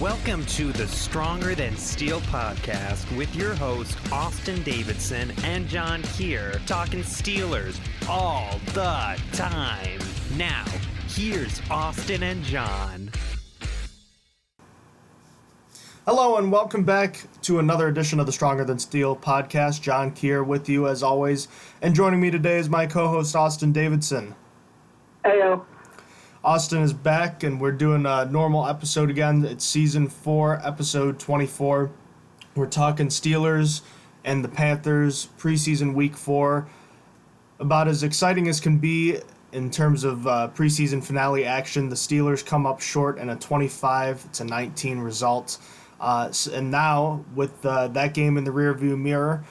Welcome to the Stronger Than Steel podcast with your host, Austin Davidson and John Keir, talking Steelers all the time. Now, here's Austin and John. Hello and welcome back to another edition of the Stronger Than Steel podcast. John Keir with you as always, and joining me today is my co-host Austin Davidson. Heyo. Austin is back and we're doing a normal episode again. It's season 4, episode 24. We're talking Steelers and the Panthers preseason week 4. About as exciting as can be in terms of preseason finale action. The Steelers come up short in a 25-19 result. And now, with that game in the rearview mirror,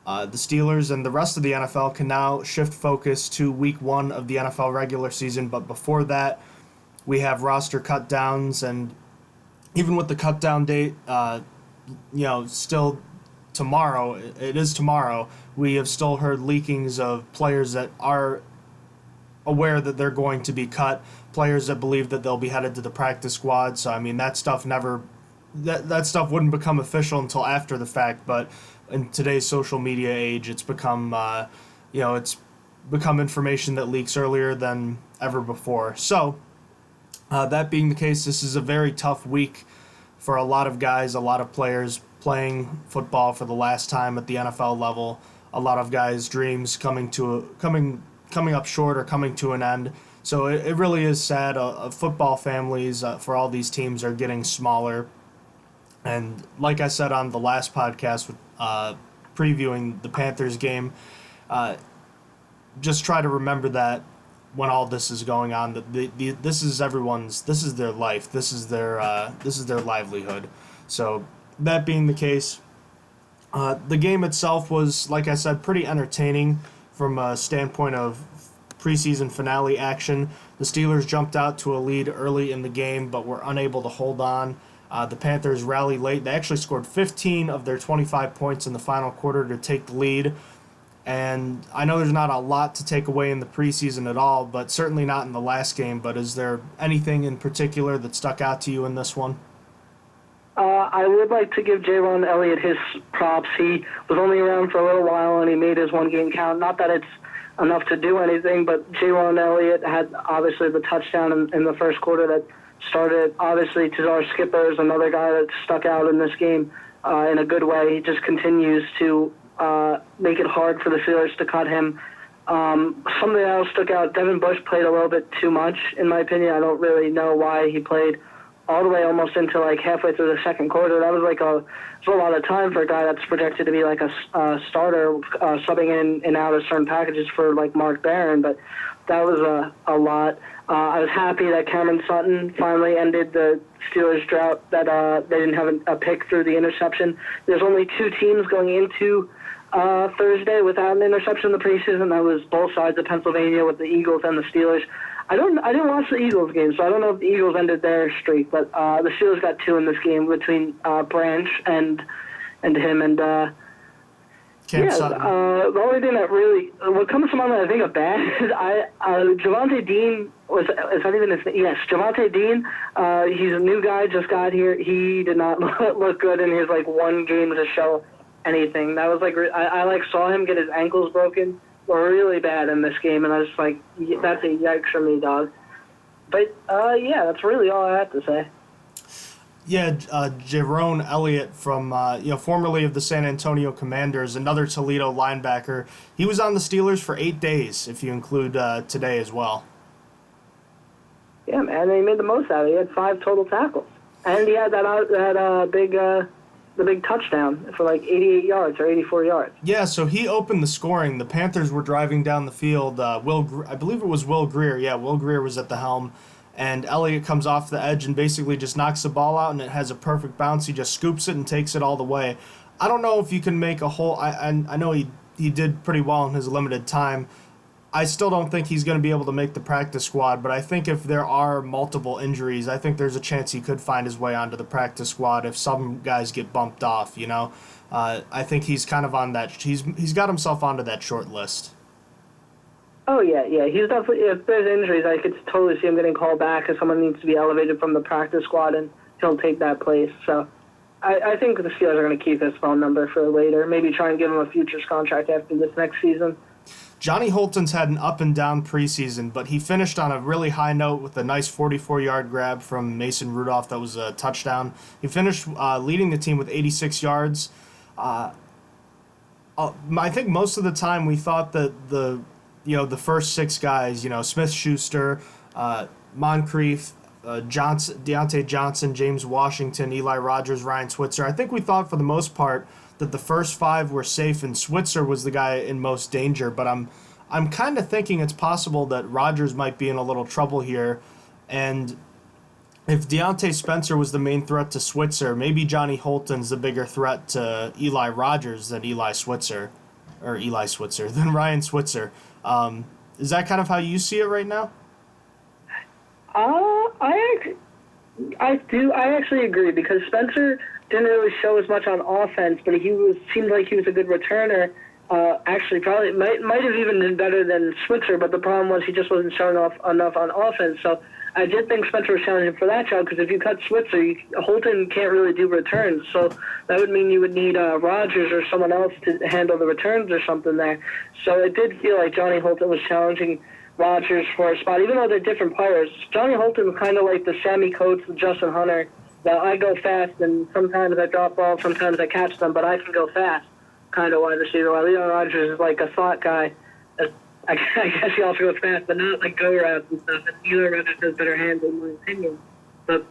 the Steelers and the rest of the NFL can now shift focus to week 1 of the NFL regular season. But before that, we have roster cut downs, and even with the cut down date, still tomorrow, it is tomorrow, we have still heard leakings of players that are aware that they're going to be cut, players that believe that they'll be headed to the practice squad. So, I mean, that stuff wouldn't become official until after the fact, but in today's social media age, it's become, it's become information that leaks earlier than ever before. So, that being the case, this is a very tough week for a lot of guys, a lot of players playing football for the last time at the NFL level. A lot of guys' dreams coming up short or coming to an end. So it really is sad. Football families for all these teams are getting smaller. And like I said on the last podcast, previewing the Panthers game, just try to remember that when all this is going on, that this is their life, this is their livelihood. So that being the case, the game itself was, like I said, pretty entertaining from a standpoint of preseason finale action. The Steelers jumped out to a lead early in the game, but were unable to hold on. The Panthers rallied late. They actually scored 15 of their 25 points in the final quarter to take the lead. And I know there's not a lot to take away in the preseason at all, but certainly not in the last game. But is there anything in particular that stuck out to you in this one? I would like to give Javon Elliott his props. He was only around for a little while, and he made his one game count. Not that it's enough to do anything, but Javon Elliott had obviously the touchdown in the first quarter that started. Obviously, Tazar Skipper is another guy that stuck out in this game in a good way. He just continues to make it hard for the Steelers to cut him. Something else stuck out, Devin Bush played a little bit too much, in my opinion. I don't really know why he played all the way almost into like halfway through the second quarter. That was like a lot of time for a guy that's projected to be like a starter, subbing in and out of certain packages for like Mark Barron, but that was a lot. I was happy that Cameron Sutton finally ended the Steelers' drought, that they didn't have a pick through the interception. There's only 2 teams going into Thursday without an interception in the preseason. That was both sides of Pennsylvania, with the Eagles and the Steelers. I didn't watch the Eagles game, so I don't know if the Eagles ended their streak, but the Steelers got 2 in this game between Branch and him, and the only thing that really, what comes to mind that I think of bad is Javonte Dean is that even his name? Yes, Javonte Dean. He's a new guy, just got here. He did not look good in his like one game to show anything. That was like I saw him get his ankles broken really bad in this game, and I was just like, that's a yikes for me, dog. But that's really all I have to say. Yeah, Javon Elliott from, formerly of the San Antonio Commanders, another Toledo linebacker. He was on the Steelers for 8 days, if you include today as well. Yeah, man, he made the most out of it. He had 5 total tackles. And he had the big touchdown for like 88 yards or 84 yards. Yeah, so he opened the scoring. The Panthers were driving down the field. I believe it was Will Greer. Yeah, Will Greer was at the helm. And Elliott comes off the edge and basically just knocks the ball out, and it has a perfect bounce. He just scoops it and takes it all the way. I don't know if you can make a whole... I know he did pretty well in his limited time. I still don't think he's going to be able to make the practice squad, but I think if there are multiple injuries, I think there's a chance he could find his way onto the practice squad if some guys get bumped off, I think he's kind of on that... He's got himself onto that short list. Oh, yeah. He's definitely, if there's injuries, I could totally see him getting called back if someone needs to be elevated from the practice squad, and he'll take that place. So I think the Steelers are going to keep his phone number for later. Maybe try and give him a futures contract after this next season. Johnny Holton's had an up and down preseason, but he finished on a really high note with a nice 44-yard grab from Mason Rudolph that was a touchdown. He finished leading the team with 86 yards. I think most of the time we thought that the first six guys, Smith-Schuster, Moncrief, Deontay Johnson, James Washington, Eli Rogers, Ryan Switzer. I think we thought for the most part that the first five were safe and Switzer was the guy in most danger, but I'm kind of thinking it's possible that Rogers might be in a little trouble here, and if Deontay Spencer was the main threat to Switzer, maybe Johnny Holton's the bigger threat to Eli Rogers than than Ryan Switzer. Is that kind of how you see it right now? I actually agree, because Spencer didn't really show as much on offense, but seemed like he was a good returner. Actually, probably might have even been better than Switzer, but the problem was he just wasn't showing off enough on offense. So I did think Spencer was challenging for that job, because if you cut Switzer, Holton can't really do returns. So that would mean you would need Rogers or someone else to handle the returns or something there. So it did feel like Johnny Holton was challenging Rogers for a spot, even though they're different players. Johnny Holton was kind of like the Sammy Coates and Justin Hunter. That I go fast, and sometimes I drop balls, sometimes I catch them, but I can go fast, kind of wide receiver. While Leon Rogers is like a slot guy. I guess he also goes fast, but not like go routes and stuff. And Eli Rogers has better hands, in my opinion. But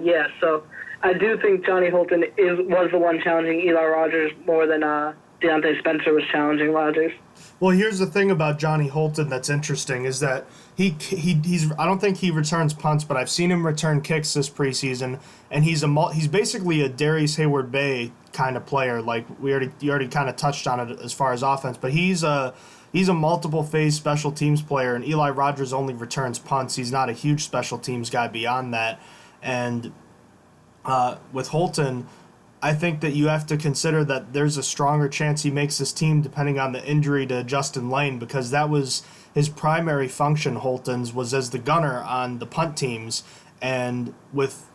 yeah, so I do think Johnny Holton was the one challenging Eli Rogers more than Deontay Spencer was challenging Rogers. Well, here's the thing about Johnny Holton that's interesting is that he's I don't think he returns punts, but I've seen him return kicks this preseason, and he's basically a Darius Hayward-Bay kind of player. Like you already kind of touched on it as far as offense, but he's a multiple phase special teams player, and Eli Rogers only returns punts. He's not a huge special teams guy beyond that, and with Holton, I think that you have to consider that there's a stronger chance he makes this team depending on the injury to Justin Lane, because that was his primary function, Holton's, was as the gunner on the punt teams. And with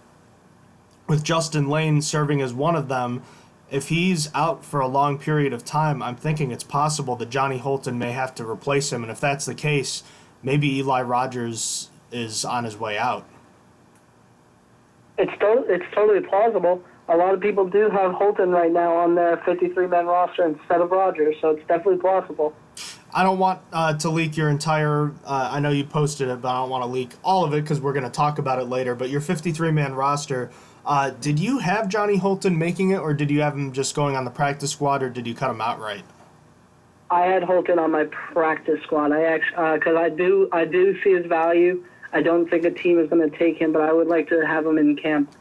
Justin Lane serving as one of them, if he's out for a long period of time, I'm thinking it's possible that Johnny Holton may have to replace him. And if that's the case, maybe Eli Rogers is on his way out. It's totally plausible. A lot of people do have Holton right now on their 53-man roster instead of Rogers, so it's definitely plausible. I don't want to leak your entire I know you posted it, but I don't want to leak all of it because we're going to talk about it later. But your 53-man roster, did you have Johnny Holton making it, or did you have him just going on the practice squad, or did you cut him outright? I had Holton on my practice squad. Because I do see his value. I don't think a team is going to take him, but I would like to have him in camp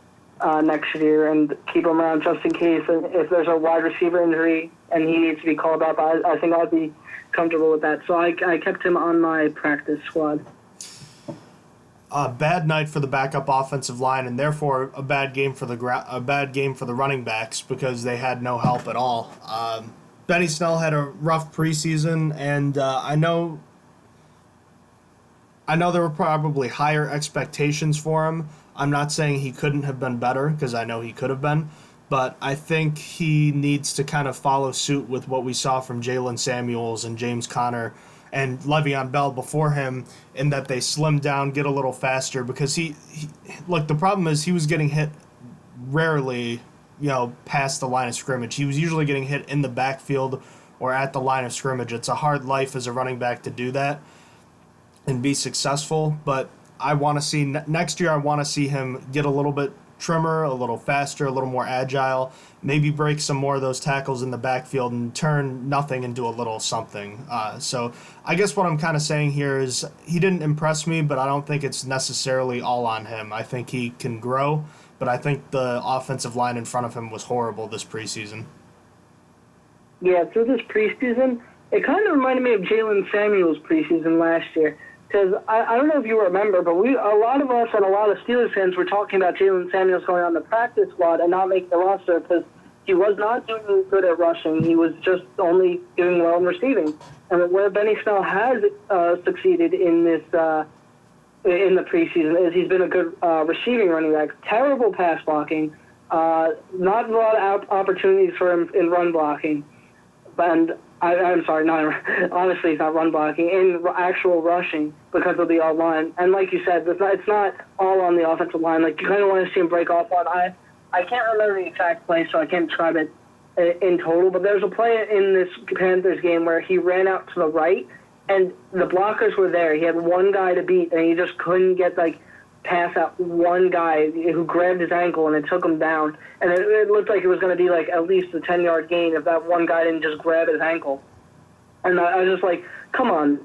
next year and keep him around just in case. And if there's a wide receiver injury and he needs to be called up, I think I'd be comfortable with that. So I kept him on my practice squad. A bad night for the backup offensive line, and therefore a bad game for the running backs because they had no help at all. Benny Snell had a rough preseason, and I know there were probably higher expectations for him. I'm not saying he couldn't have been better, because I know he could have been, but I think he needs to kind of follow suit with what we saw from Jalen Samuels and James Conner and Le'Veon Bell before him, in that they slimmed down, get a little faster, because he the problem is he was getting hit rarely, past the line of scrimmage. He was usually getting hit in the backfield or at the line of scrimmage. It's a hard life as a running back to do that and be successful, but I want to see next year. I want to see him get a little bit trimmer, a little faster, a little more agile, maybe break some more of those tackles in the backfield and turn nothing into a little something. So I guess what I'm kind of saying here is he didn't impress me, but I don't think it's necessarily all on him. I think he can grow, but I think the offensive line in front of him was horrible this preseason. Yeah, through this preseason, it kind of reminded me of Jalen Samuels' preseason last year. Because I don't know if you remember, but a lot of us and a lot of Steelers fans were talking about Jalen Samuels going on the practice squad and not making the roster because he was not doing good at rushing. He was just only doing well in receiving. And where Benny Snell has succeeded in this in the preseason is he's been a good receiving running back. Terrible pass blocking. Not a lot of opportunities for him in run blocking. And I'm sorry, honestly, it's not run blocking, in actual rushing because of the O-line. And like you said, it's not all on the offensive line. Like, you kind of want to see him break off on. I can't remember the exact play, so I can't describe it in total, but there's a play in this Panthers game where he ran out to the right, and the blockers were there. He had one guy to beat, and he just couldn't get, pass out one guy who grabbed his ankle, and it took him down. And it looked like it was going to be, at least a 10-yard gain if that one guy didn't just grab his ankle. And I was just like, come on.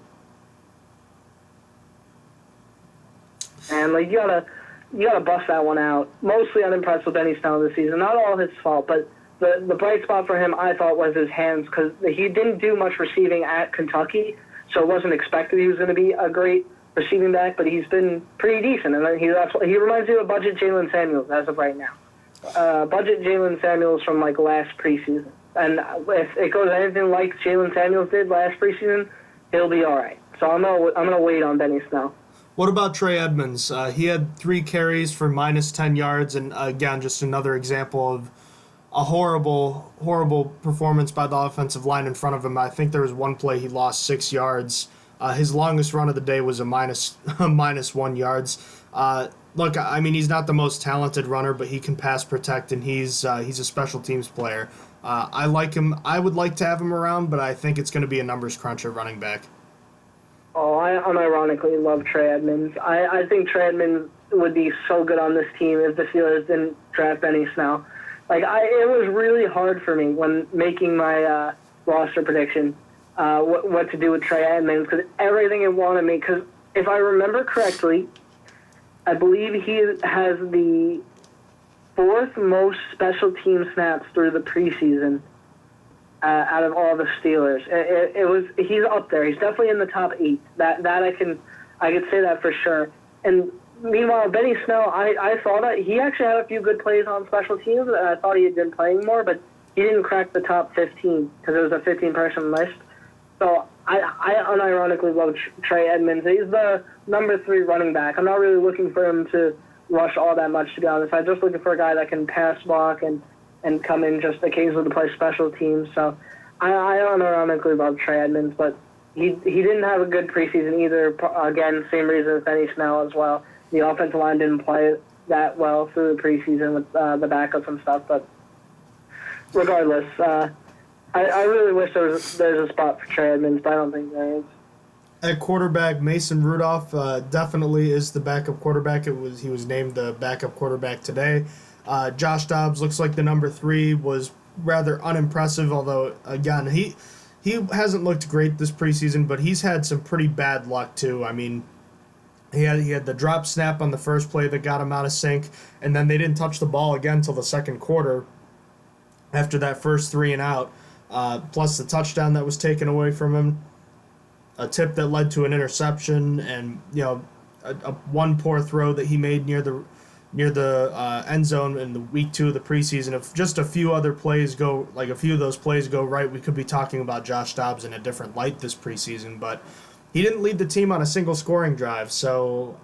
And, you gotta bust that one out. Mostly unimpressed with Benny Snell this season. Not all his fault, but the bright spot for him, I thought, was his hands, because he didn't do much receiving at Kentucky, so it wasn't expected he was going to be a great receiving back, but he's been pretty decent. And he reminds me of a budget Jalen Samuels as of right now. Budget Jalen Samuels from, last preseason. And if it goes anything like Jalen Samuels did last preseason, he'll be all right. So I'm gonna wait on Benny Snell. What about Trey Edmonds? He had 3 carries for minus 10 yards, and again, just another example of a horrible performance by the offensive line in front of him. I think there was one play he lost 6 yards. His longest run of the day was a minus 1 yards. Look, I mean, he's not the most talented runner, but he can pass protect, and he's a special teams player. I like him. I would like to have him around, but I think it's going to be a numbers cruncher running back. Oh, I unironically love Trey Edmonds. I think Trey Edmonds would be so good on this team if the Steelers didn't draft Benny Snell. It was really hard for me when making my roster prediction what to do with Trey Edmonds, because everything it wanted me. Because if I remember correctly, I believe he has the 4th most special team snaps through the preseason out of all the Steelers. He's up there. He's definitely in the top 8. That I could say that for sure. And meanwhile, Benny Snell, I thought that he actually had a few good plays on special teams, and I thought he had been playing more, but he didn't crack the top 15 because it was a 15-person list. So I unironically love Trey Edmonds. He's the number 3 running back. I'm not really looking for him to rush all that much, to be honest. I'm just looking for a guy that can pass block and come in just occasionally to play special teams. So I unironically love Trey Edmonds, but he didn't have a good preseason either. Again, same reason as Benny Snell as well. The offensive line didn't play that well through the preseason with the backups and stuff. But regardless, I really wish there's a spot for Trey Edmonds, but I don't think there is. At quarterback, Mason Rudolph definitely is the backup quarterback. He was named the backup quarterback today. Josh Dobbs looks like the number 3, was rather unimpressive, although, again, he hasn't looked great this preseason, but he's had some pretty bad luck, too. I mean, he had the drop snap on the first play that got him out of sync, and then they didn't touch the ball again until the second quarter after that first 3 and out, plus the touchdown that was taken away from him, a tip that led to an interception, and, a one poor throw that he made near the end zone in the week 2 of the preseason. If just a few other plays go, a few of those plays go right, we could be talking about Josh Dobbs in a different light this preseason, but he didn't lead the team on a single scoring drive, so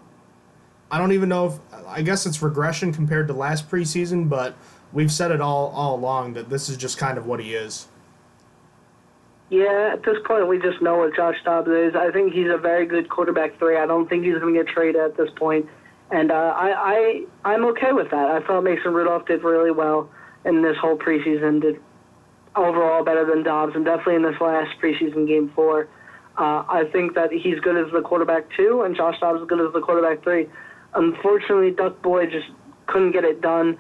I don't even know I guess it's regression compared to last preseason, but we've said it all along that this is just kind of what he is. Yeah, at this point, we just know what Josh Dobbs is. I think he's a very good quarterback 3. I don't think he's going to get traded at this point. And I'm okay with that. I thought Mason Rudolph did really well in this whole preseason, did overall better than Dobbs, and definitely in this last preseason game 4. I think that he's good as the quarterback 2, and Josh Dobbs is good as the quarterback 3. Unfortunately, Duck Boy just couldn't get it done.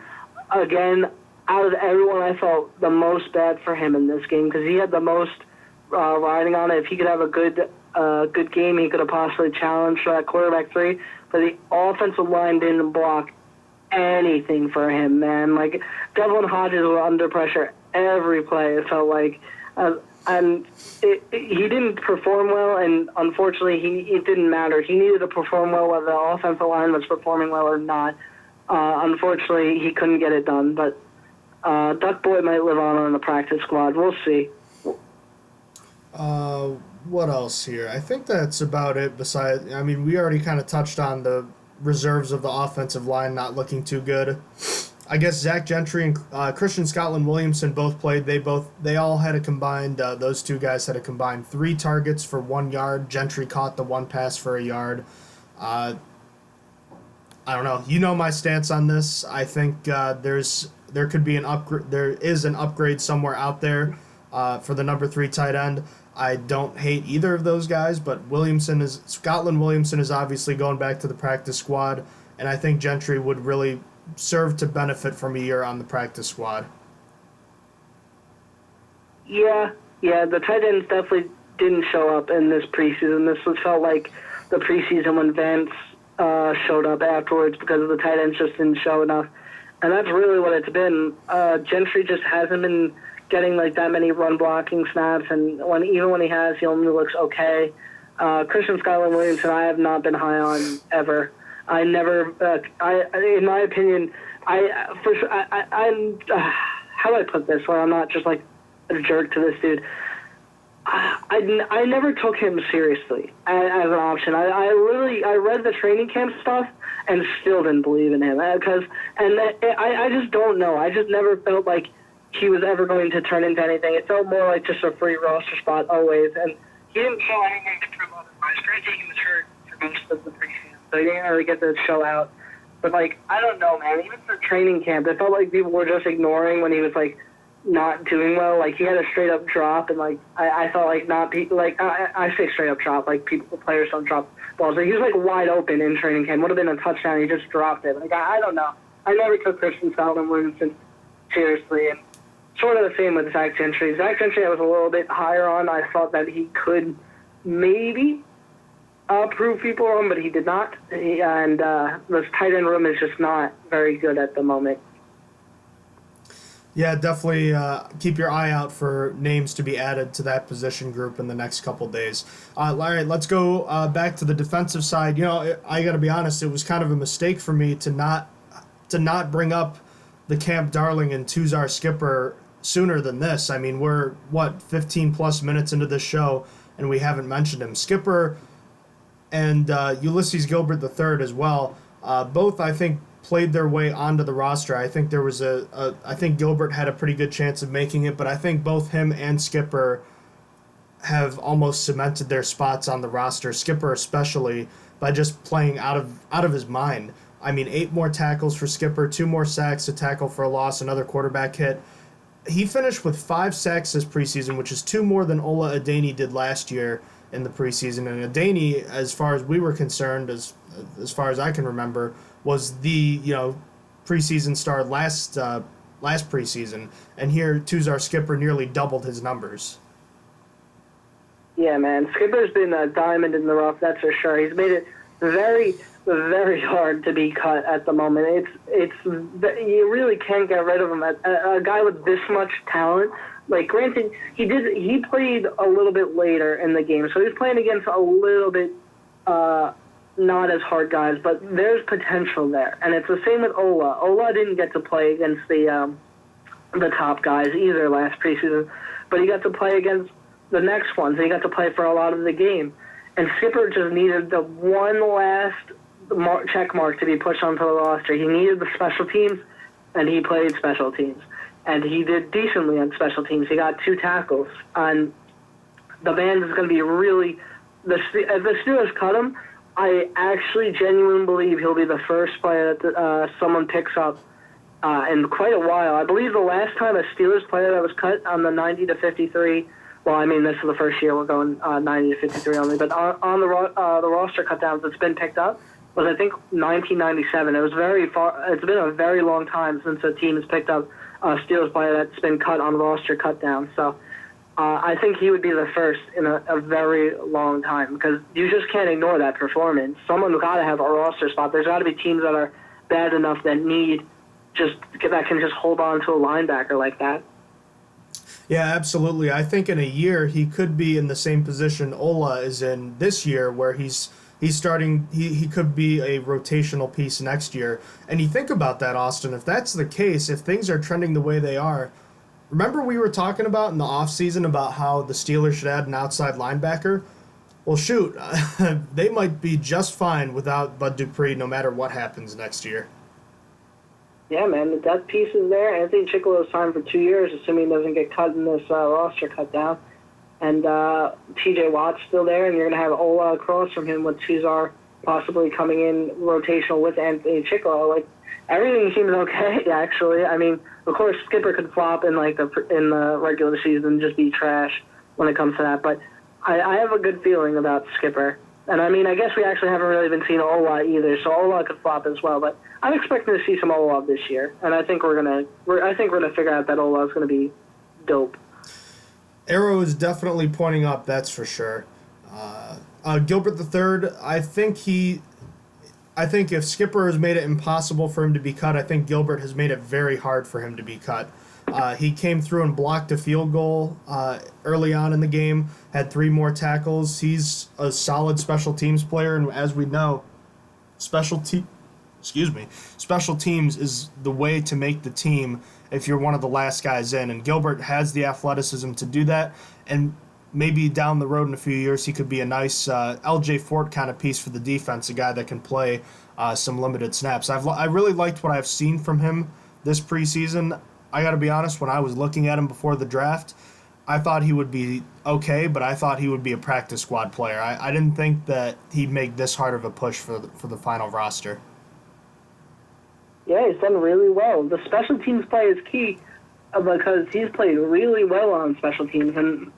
Again, out of everyone, I felt the most bad for him in this game because he had the most riding on it. If he could have a good game, he could have possibly challenged that quarterback 3. But the offensive line didn't block anything for him, man. Devlin Hodges was under pressure every play, it felt like. And he didn't perform well, and unfortunately, it didn't matter. He needed to perform well whether the offensive line was performing well or not. Unfortunately, he couldn't get it done. But Duck Boy might live on the practice squad. We'll see. what else here? I think that's about it. Besides, I mean, we already kind of touched on the reserves of the offensive line not looking too good. I guess Zach Gentry and Christian Scotland Williamson both played. They all had a combined. Those two guys had a combined 3 targets for 1 yard. Gentry caught the 1 pass for a yard. I don't know. You know my stance on this. I think there could be an upgrade. There is an upgrade somewhere out there for the number 3 tight end. I don't hate either of those guys, but Scotland Williamson is obviously going back to the practice squad, and I think Gentry would really serve to benefit from a year on the practice squad. Yeah, the tight ends definitely didn't show up in this preseason. Felt like the preseason when Vance showed up afterwards because the tight ends just didn't show enough. And that's really what it's been. Gentry just hasn't been getting like that many run blocking snaps, and even when he has, he only looks okay. Christian Scotland Williamson, I have not been high on ever. I never, in my opinion, I'm how do I put this where I'm not just like a jerk to this dude. I never took him seriously as an option. I read the training camp stuff and still didn't believe in him I just don't know. I just never felt like he was ever going to turn into anything. It felt more like just a free roster spot always, and he didn't show anything to prove otherwise. Granted, he was hurt for most of the preseason, so he didn't really get to show out. But like, I don't know, man. Even for training camp, it felt like people were just ignoring when he was like not doing well. Like he had a straight up drop, and like I felt like not people like I say straight up drop. Like players don't drop balls. Like, he was like wide open in training camp. Would have been a touchdown. He just dropped it. Like I don't know. I never took Christian Scotland Williamson seriously, and sort of the same with Zach Gentry. Zach Gentry I was a little bit higher on. I thought that he could maybe prove people wrong, but he did not. This tight end room is just not very good at the moment. Yeah, definitely keep your eye out for names to be added to that position group in the next couple days. All right, let's go back to the defensive side. You know, I got to be honest, it was kind of a mistake for me to not bring up the camp darling and Tuzar Skipper sooner than this. I mean, we're 15 plus minutes into this show and we haven't mentioned him. Skipper and Ulysses Gilbert III as well. Both, I think, played their way onto the roster. I think there was I think Gilbert had a pretty good chance of making it, but I think both him and Skipper have almost cemented their spots on the roster. Skipper especially by just playing out of his mind. I mean, 8 more tackles for Skipper, 2 more sacks, a tackle for a loss, another quarterback hit. He finished with 5 sacks this preseason, which is 2 more than Ola Adeni did last year in the preseason. And Adeni, as far as we were concerned, as far as I can remember, was the preseason star last preseason. And here, Tuzar Skipper nearly doubled his numbers. Yeah, man, Skipper's been a diamond in the rough, that's for sure. He's made it very, very hard to be cut at the moment. You really can't get rid of him. A guy with this much talent. Like, granted, he played a little bit later in the game, so he was playing against a little bit not as hard guys, but there's potential there. And it's the same with Ola. Ola didn't get to play against the top guys either last preseason, but he got to play against the next ones. He got to play for a lot of the game. And Skipper just needed the one last check mark to be pushed onto the roster. He needed the special teams, and he played special teams. And he did decently on special teams. He got 2 tackles. And the band is going to be really... If the Steelers cut him, I actually genuinely believe he'll be the first player that someone picks up in quite a while. I believe the last time a Steelers player that was cut on the 90 to 53... Well, I mean, this is the first year we're going 90 to 53 only, but on the roster cutdowns that's been picked up was, I think, 1997. It was very far. It's been a very long time since a team has picked up a Steelers player that's been cut on roster cutdown. So I think he would be the first in a very long time because you just can't ignore that performance. Someone's got to have a roster spot. There's got to be teams that are bad enough that can just hold on to a linebacker like that. Yeah, absolutely. I think in a year he could be in the same position Ola is in this year, where he's starting. He could be a rotational piece next year. And you think about that, Austin. If that's the case, if things are trending the way they are, remember we were talking about in the offseason about how the Steelers should add an outside linebacker? Well, shoot, they might be just fine without Bud Dupree no matter what happens next year. Yeah, man, the depth piece is there. Anthony Chickillo is signed for 2 years, assuming he doesn't get cut in this roster cut down. And T.J. Watt's still there, and you're going to have Ola across from him with Cesar possibly coming in rotational with Anthony Chickillo. Like, everything seems okay, actually. I mean, of course, Skipper could flop in the regular season and just be trash when it comes to that. But I have a good feeling about Skipper. And, I mean, I guess we actually haven't really been seeing Ola either, so Ola could flop as well. But I'm expecting to see some Ola this year, and I think we're gonna figure out that Ola is gonna be dope. Arrow is definitely pointing up, that's for sure. Gilbert III, I think if Skipper has made it impossible for him to be cut, I think Gilbert has made it very hard for him to be cut. He came through and blocked a field goal early on in the game, had 3 more tackles. He's a solid special teams player, and as we know, special teams is the way to make the team if you're one of the last guys in. And Gilbert has the athleticism to do that, and maybe down the road in a few years he could be a nice LJ Fort kind of piece for the defense, a guy that can play some limited snaps. I really liked what I've seen from him this preseason. I got to be honest, when I was looking at him before the draft, I thought he would be okay, but I thought he would be a practice squad player. I didn't think that he'd make this hard of a push for the final roster. Yeah, he's done really well. The special teams play is key because he's played really well on special teams, and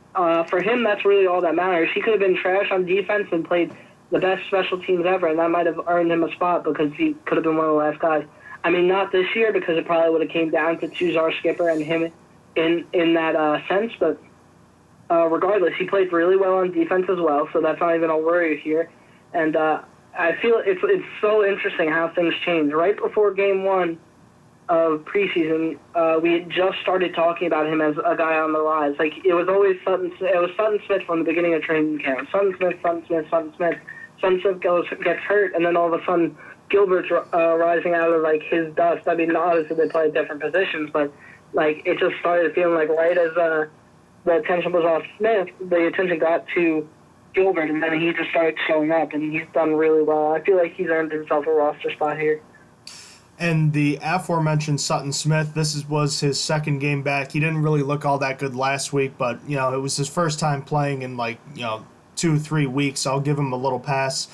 for him, that's really all that matters. He could have been trash on defense and played the best special teams ever, and that might have earned him a spot because he could have been one of the last guys. I mean, not this year because it probably would have came down to Cesar, Skipper, and him in that sense, but regardless, he played really well on defense as well, so that's not even a worry here. And I feel it's so interesting how things change. Right before Game 1 of preseason, we had just started talking about him as a guy on the rise. Like, it was always Sutton Smith from the beginning of training camp. Sutton Smith. Sutton Smith gets hurt, and then all of a sudden Gilbert's rising out of, like, his dust. I mean, obviously they play different positions, but, like, it just started feeling like right as the attention was off Smith, the attention got to Gilbert, and then he just started showing up, and he's done really well. I feel like he's earned himself a roster spot here. And the aforementioned Sutton Smith, was his second game back. He didn't really look all that good last week, but, you know, it was his first time playing in, 2-3 weeks. So I'll give him a little pass.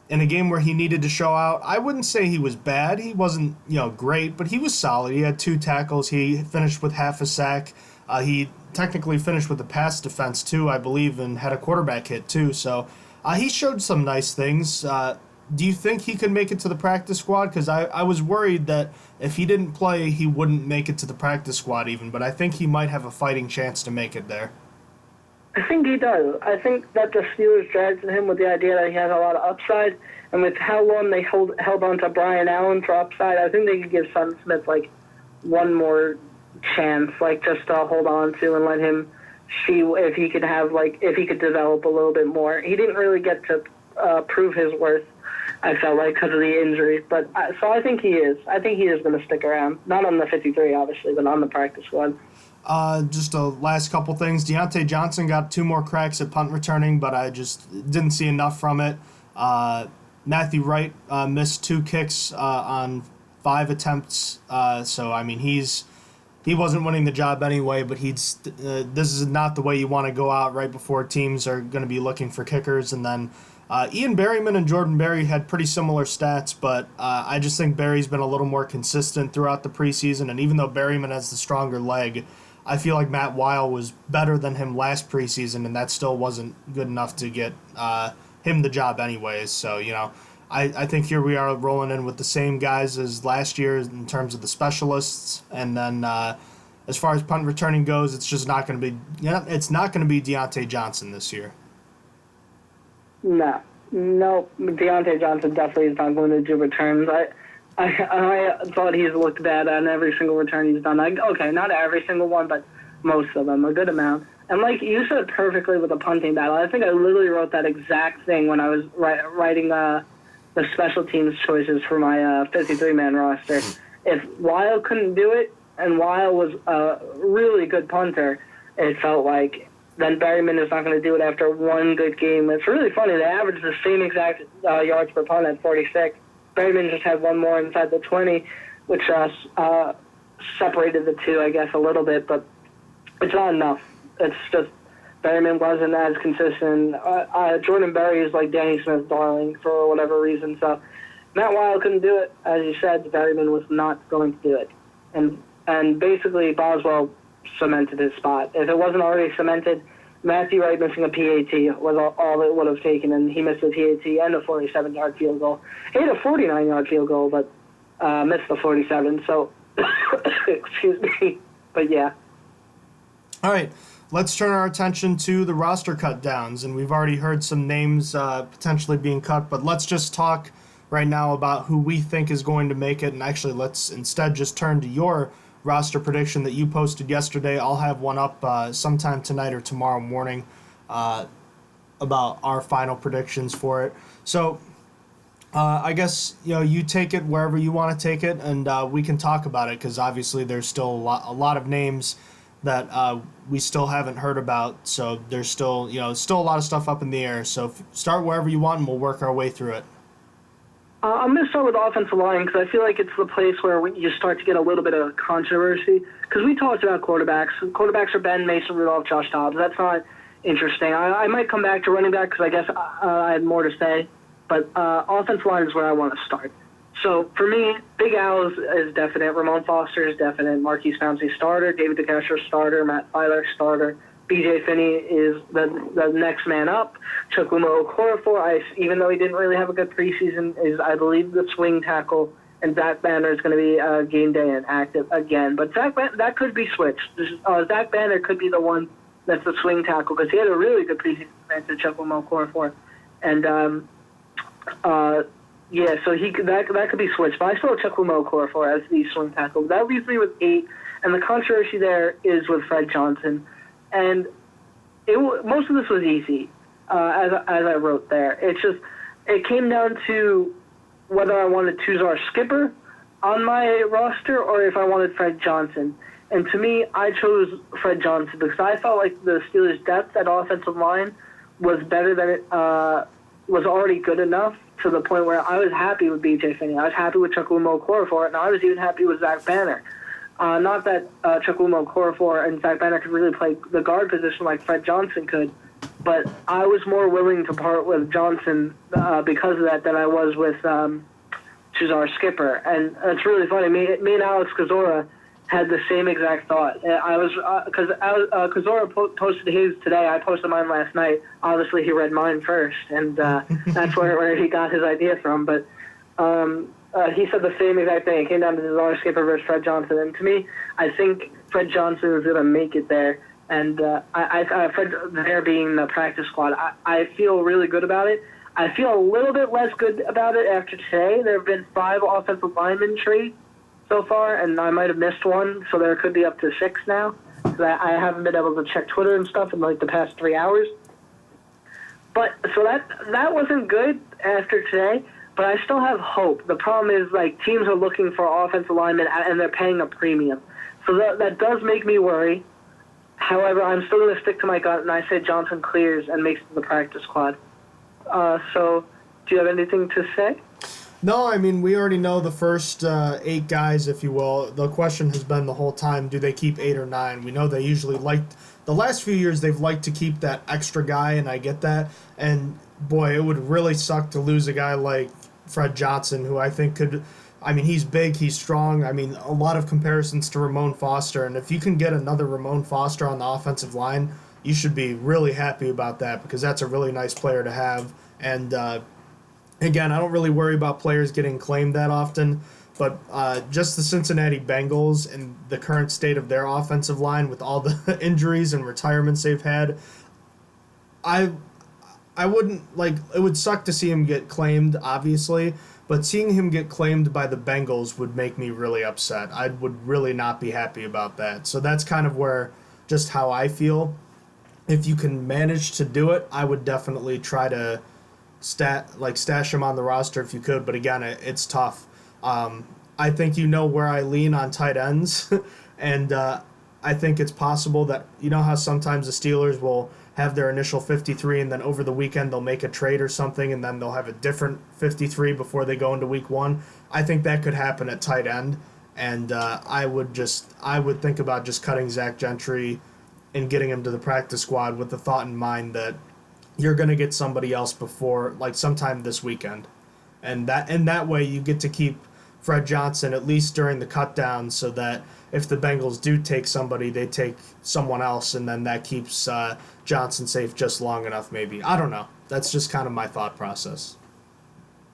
In a game where he needed to show out, I wouldn't say he was bad. He wasn't, great, but he was solid. He had 2 tackles. He finished with half a sack. He technically finished with a pass defense, too, I believe, and had a quarterback hit, too. So he showed some nice things. Do you think he could make it to the practice squad? Because I was worried that if he didn't play, he wouldn't make it to the practice squad even, but I think he might have a fighting chance to make it there. I think he does. I think that the Steelers drafted him with the idea that he has a lot of upside, and with how long they held on to Brian Allen for upside, I think they could give Sutton Smith, one more chance, just to hold on to and let him see if he could if he could develop a little bit more. He didn't really get to prove his worth, I felt like, because of the injury. But so I think he is. I think he is going to stick around. Not on the 53, obviously, but on the practice squad. Just a last couple things. Deontay Johnson got 2 more cracks at punt returning, but I just didn't see enough from it. Matthew Wright missed 2 kicks on 5 attempts. So, I mean, he wasn't winning the job anyway, but this is not the way you want to go out right before teams are going to be looking for kickers. And then Ian Berryman and Jordan Berry had pretty similar stats, but I just think Berry's been a little more consistent throughout the preseason. And even though Berryman has the stronger leg, I feel like Matt Weil was better than him last preseason, and that still wasn't good enough to get him the job anyways. So, I think here we are rolling in with the same guys as last year in terms of the specialists. And then as far as punt returning goes, it's just not going to be Deontay Johnson this year. No, Deontay Johnson definitely is not going to do returns. I thought he's looked bad on every single return he's done. Okay, not every single one, but most of them, a good amount. And like you said perfectly with the punting battle, I think I literally wrote that exact thing when I was writing the special teams choices for my 53-man roster. If Weil couldn't do it, and Weil was a really good punter, it felt like, then Berryman is not going to do it after one good game. It's really funny. They averaged the same exact yards per punt at 46. Berryman just had one more inside the 20, which separated the two, I guess, a little bit, but it's not enough. It's just Berryman wasn't as consistent. Jordan Berry is like Danny Smith's darling for whatever reason. So Matt Weil couldn't do it. As you said, Berryman was not going to do it. And basically Boswell cemented his spot. If it wasn't already cemented, Matthew Wright missing a PAT was all it would have taken, and he missed a PAT and a 47-yard field goal. He had a 49-yard field goal, but missed the 47. So, excuse me. But yeah. All right. Let's turn our attention to the roster cut downs, and we've already heard some names potentially being cut, but let's just talk right now about who we think is going to make it, and actually let's instead just turn to your roster prediction that you posted yesterday. I'll have one up sometime tonight or tomorrow morning about our final predictions for it. So I guess you take it wherever you want to take it, and we can talk about it because obviously there's still a lot of names that we still haven't heard about. So there's still still a lot of stuff up in the air. So start wherever you want, and we'll work our way through it. I'm going to start with the offensive line because I feel like it's the place where you start to get a little bit of controversy. Because we talked about quarterbacks. Quarterbacks are Ben, Mason Rudolph, Josh Dobbs. That's not interesting. I might come back to running back because I guess I had more to say. But offensive line is where I want to start. So for me, Big Al is definite. Ramon Foster is definite. Marquise Pouncey starter. David DeCastro starter. Matt Filer starter. BJ Finney is the next man up. Chukwuma Okorafor, even though he didn't really have a good preseason, is, I believe, the swing tackle. And Zach Banner is going to be game day and active again. But that could be switched. Zach Banner could be the one that's the swing tackle because he had a really good preseason compared to Chukwuma Okorafor. And, yeah, so that could be switched. But I still have Chukwuma Okorafor as the swing tackle. That leaves me with 8. And the controversy there is with Fred Johnson. And most of this was easy, as I wrote there. It came down to whether I wanted Tuzar Skipper on my roster or if I wanted Fred Johnson. And to me, I chose Fred Johnson because I felt like the Steelers' depth at offensive line was better than it was already good enough to the point where I was happy with B.J. Finney. I was happy with Chukwuma Okorafor, and I was even happy with Zach Banner. Not that Chukwuma Okorafor and Zach Banner could really play the guard position like Fred Johnson could, but I was more willing to part with Johnson because of that than I was with Tuzar Skipper. And it's really funny. Me and Alex Kozora had the same exact thought. I was because Kozora posted his today. I posted mine last night. Obviously, he read mine first, and that's where he got his idea from. But he said the same exact thing. It came down to Tuzar Skipper versus Fred Johnson. And to me, I think Fred Johnson is going to make it there. And Fred there being the practice squad, I feel really good about it. I feel a little bit less good about it after today. There have been 5 offensive lineman trades so far, and I might have missed one, so there could be up to 6 now. I haven't been able to check Twitter and stuff in like the past 3 hours. But so that wasn't good after today. But I still have hope. The problem is, like, teams are looking for offensive linemen, and they're paying a premium. So that does make me worry. However, I'm still going to stick to my gut, and I say Johnson clears and makes it to the practice squad. So do you have anything to say? No, I mean, we already know the first 8 guys, if you will. The question has been the whole time, do they keep 8 or 9? We know they usually the last few years they've liked to keep that extra guy, and I get that. And, boy, it would really suck to lose a guy like Fred Johnson, who I think he's big, he's strong. I mean, a lot of comparisons to Ramon Foster, and if you can get another Ramon Foster on the offensive line, you should be really happy about that because that's a really nice player to have. And, again, I don't really worry about players getting claimed that often, but just the Cincinnati Bengals and the current state of their offensive line with all the injuries and retirements they've had, I wouldn't, it would suck to see him get claimed, obviously, but seeing him get claimed by the Bengals would make me really upset. I would really not be happy about that. So that's kind of just how I feel. If you can manage to do it, I would definitely try to stash him on the roster if you could, but again, it's tough. I think where I lean on tight ends. And I think it's possible that, you know how sometimes the Steelers will have their initial 53 and then over the weekend they'll make a trade or something and then they'll have a different 53 before they go into week one. I think that could happen at tight end. And I would think about just cutting Zach Gentry and getting him to the practice squad with the thought in mind that you're going to get somebody else before, like sometime this weekend. And that way you get to keep Fred Johnson at least during the cut down so that if the Bengals do take somebody, they take someone else, and then that keeps Johnson safe just long enough maybe. I don't know. That's just kind of my thought process.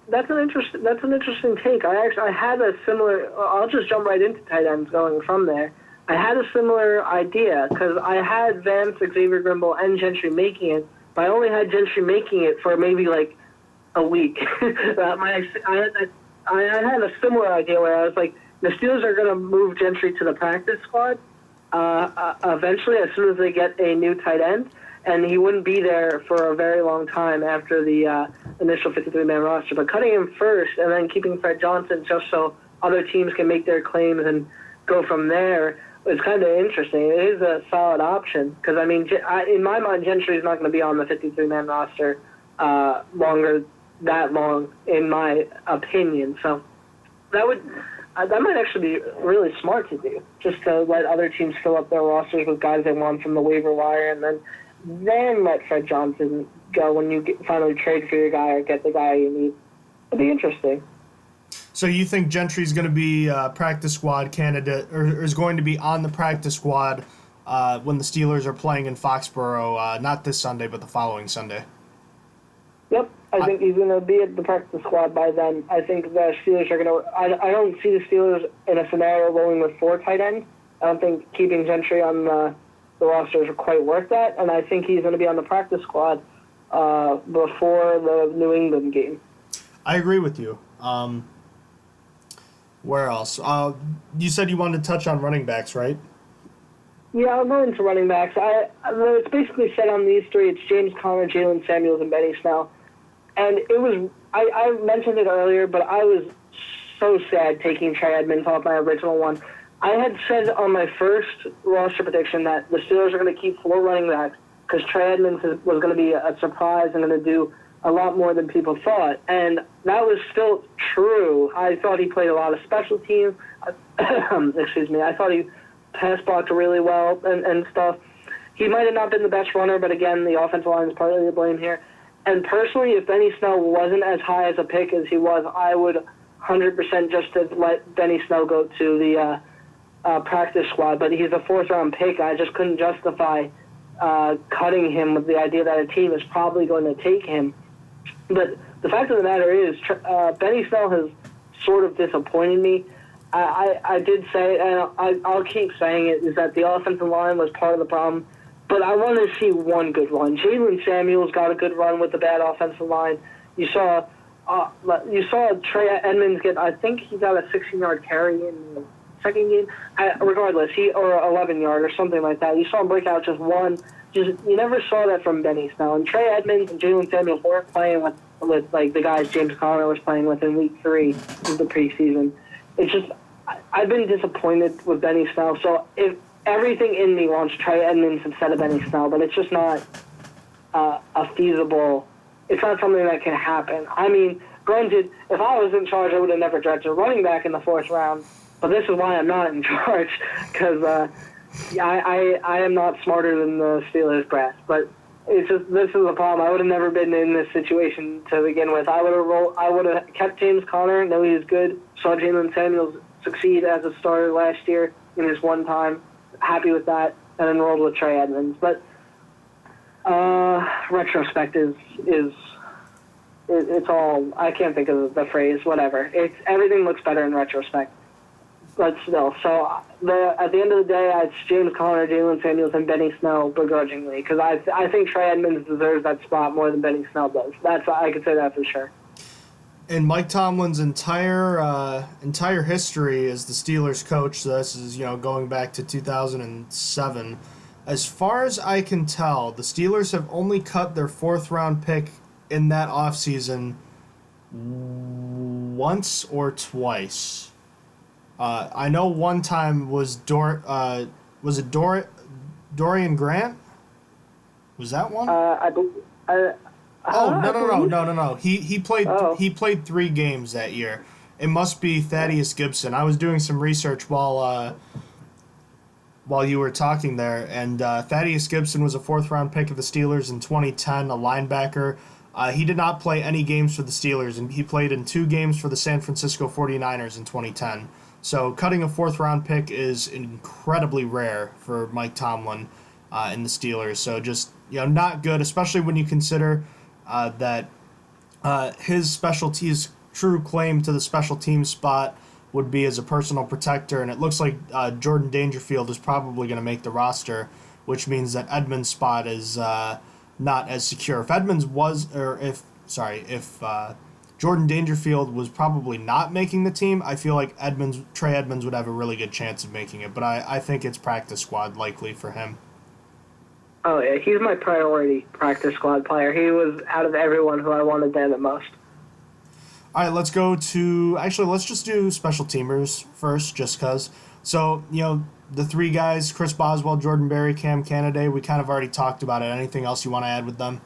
That's an interesting take. I had a similar. I'll just jump right into tight ends going from there. I had a similar idea because I had Vance, Xavier Grimble, and Gentry making it, but I only had Gentry making it for maybe like a week. I had a similar idea where I was like, the Steelers are going to move Gentry to the practice squad eventually as soon as they get a new tight end, and he wouldn't be there for a very long time after the initial 53-man roster. But cutting him first and then keeping Fred Johnson just so other teams can make their claims and go from there is kind of interesting. It is a solid option because, I mean, in my mind, Gentry is not going to be on the 53-man roster that long, in my opinion. So that might actually be really smart to do, just to let other teams fill up their rosters with guys they want from the waiver wire, and then let Fred Johnson go when you finally trade for your guy or get the guy you need. It'd be interesting. So you think Gentry's going to be a practice squad candidate, or is going to be on the practice squad when the Steelers are playing in Foxboro, not this Sunday, but the following Sunday? Yep, I think he's going to be at the practice squad by then. I think the Steelers are going to. I don't see the Steelers in a scenario rolling with 4 tight ends. I don't think keeping Gentry on the roster is quite worth that, and I think he's going to be on the practice squad before the New England game. I agree with you. Where else? You said you wanted to touch on running backs, right? Yeah, I'll go into running backs. It's basically set on these 3. It's James Conner, Jalen Samuels, and Benny Snell. And it was, I mentioned it earlier, but I was so sad taking Trey Edmonds off my original one. I had said on my first roster prediction that the Steelers are going to keep 4 running backs because Trey Edmonds was going to be a surprise and going to do a lot more than people thought. And that was still true. I thought he played a lot of special teams. Excuse me. I thought he pass blocked really well and stuff. He might have not been the best runner, but again, the offensive line is partly to blame here. And personally, if Benny Snell wasn't as high as a pick as he was, I would 100% just to let Benny Snell go to the practice squad. But he's a 4th-round pick. I just couldn't justify cutting him with the idea that a team is probably going to take him. But the fact of the matter is, Benny Snell has sort of disappointed me. I did say, and I'll keep saying it, is that the offensive line was part of the problem. But I want to see one good run. Jalen Samuels got a good run with the bad offensive line. You saw Trey Edmonds get, I think he got a 16-yard carry in the second game. Regardless, or 11-yard or something like that. You saw him break out just one. You never saw that from Benny Snell. And Trey Edmonds and Jalen Samuels weren't playing with like the guys James Conner was playing with in Week 3 of the preseason. It's just, I've been disappointed with Benny Snell. So if everything in me wants Trey Edmonds instead of Benny Snell, but it's just not it's not something that can happen. I mean, granted, if I was in charge, I would have never drafted a running back in the 4th round, but this is why I'm not in charge, because I am not smarter than the Steelers brass. But it's just, this is the problem. I would have never been in this situation to begin with. I would have kept James Conner, know he was good, saw Jalen Samuels succeed as a starter last year in his one time, happy with that, and then rolled with Trey Edmonds. But retrospect it's all, I can't think of the phrase, whatever. Everything looks better in retrospect. But still, so at the end of the day, it's James Conner, Jalen Samuels, and Benny Snell begrudgingly, because I think Trey Edmonds deserves that spot more than Benny Snell does. I could say that for sure. In Mike Tomlin's entire history as the Steelers coach, so this is going back to 2007. As far as I can tell, the Steelers have only cut their 4th-round pick in that offseason once or twice. I know one time was Dorian Grant? Was that one? No. He played he played 3 games that year. It must be Thaddeus Gibson. I was doing some research while you were talking there, and Thaddeus Gibson was a 4th-round pick of the Steelers in 2010, a linebacker. He did not play any games for the Steelers, and he played in 2 games for the San Francisco 49ers in 2010. So cutting a 4th-round pick is incredibly rare for Mike Tomlin in the Steelers. So just, not good, especially when you consider that his true claim to the special team spot would be as a personal protector, and it looks like Jordan Dangerfield is probably going to make the roster, which means that Edmonds' spot is not as secure. If Jordan Dangerfield was probably not making the team, I feel like Trey Edmonds would have a really good chance of making it, but I think it's practice squad likely for him. Oh, yeah, he's my priority practice squad player. He was out of everyone who I wanted there the most. All right, let's just do special teamers first, just because. So, the 3 guys, Chris Boswell, Jordan Berry, Cam Canada, we kind of already talked about it. Anything else you want to add with them?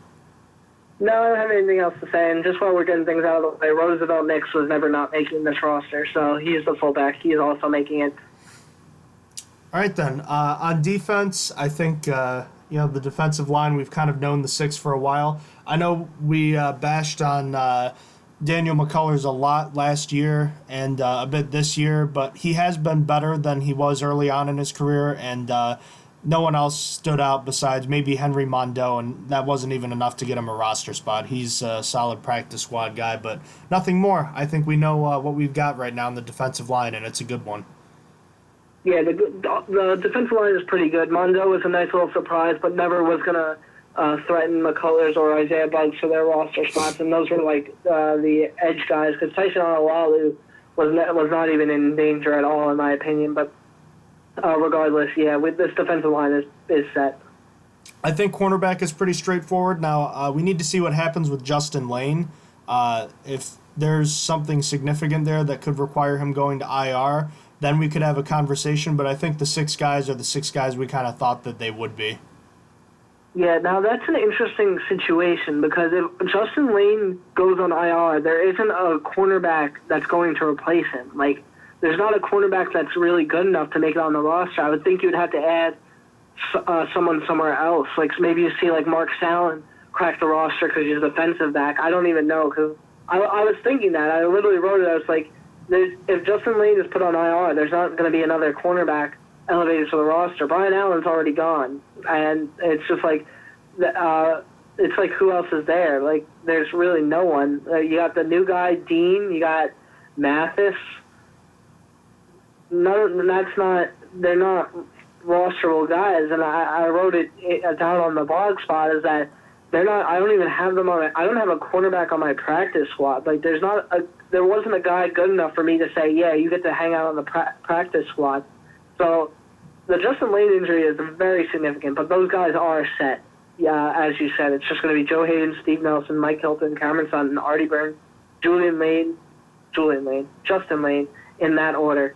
No, I don't have anything else to say. And just while we're getting things out of the way, Roosevelt Nix was never not making this roster, so he's the fullback. He's also making it. All right, then. On defense, I think, the defensive line, we've kind of known the 6 for a while. I know we bashed on Daniel McCullers a lot last year and a bit this year, but he has been better than he was early on in his career, and no one else stood out besides maybe Henry Mondeau, and that wasn't even enough to get him a roster spot. He's a solid practice squad guy, but nothing more. I think we know what we've got right now in the defensive line, and it's a good one. Yeah, the defensive line is pretty good. Mondeau was a nice little surprise, but never was going to threaten McCullers or Isaiah Buggs for their roster spots, and those were the edge guys, because Tyson Alualu was not even in danger at all, in my opinion. But regardless, with this defensive line is set. I think cornerback is pretty straightforward. Now, we need to see what happens with Justin Lane. If there's something significant there that could require him going to IR, then we could have a conversation, but I think the 6 guys are the 6 guys we kind of thought that they would be. Yeah, now that's an interesting situation, because if Justin Lane goes on IR, there isn't a cornerback that's going to replace him. There's not a cornerback that's really good enough to make it on the roster. I would think you would have to add someone somewhere else. Maybe you see Mark Sallin crack the roster because he's a defensive back. I don't even know, because I was thinking that. I literally wrote it. I was like, if Justin Lane is put on IR, there's not going to be another cornerback elevated to the roster. Brian Allen's already gone, and it's just it's who else is there? There's really no one. You got the new guy, Dean. You got Mathis. No, they're not rosterable guys, and I wrote it down on the blog spot, is that they're not. I don't even have them on. I don't have a cornerback on my practice squad. There wasn't a guy good enough for me to say, yeah, you get to hang out on the practice squad. So the Justin Lane injury is very significant, but those guys are set. Yeah, as you said, it's just going to be Joe Hayden, Steve Nelson, Mike Hilton, Cameron Sutton, Artie Burns, Justin Lane, in that order.